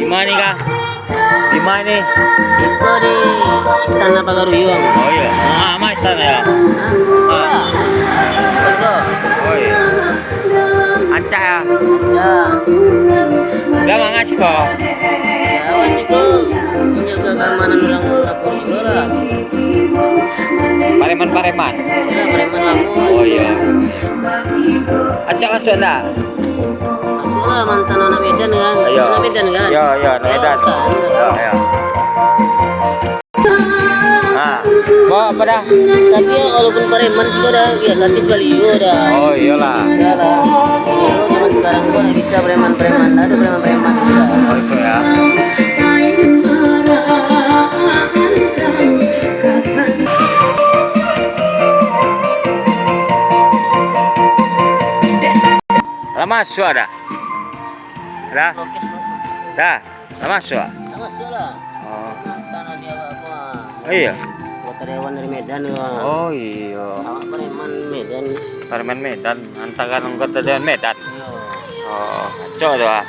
mana nih kak? Di mana nih? Itu di Istana Pagaruyung. Oh iya, mas istana ya. Ah. Betul. Oh iya. Ancak ya. Ya. Udah mangas kok. Ya masih kok menjaga keamanan ulang kampung itu lah. Pareman. Ya preman lamun. Oh iya. Ancak masuk enggak? Masuk lah mantan anak Medan kan. Iya. Anak Medan kan. Iya, anak Medan. Iya. Nah, bawa apa dah? Tapi ya walaupun preman sih udah ya gratis baliho dah. Oh iyalah. Ya lah. Kalau zaman sekarang kok nggak bisa preman-preman, ada preman-preman juga. Oh itu ya. Lama masuk ada? Dah? Dah? Lama masuk? Masuk lah. Oh. Tanah dia apa? Oh iya. Kota dewan dari Medan ya. Oh iya. Awak preman Medan. Pareman Medan, antara anggota dewan Medan. Iya. Oh, cocok tuh ah.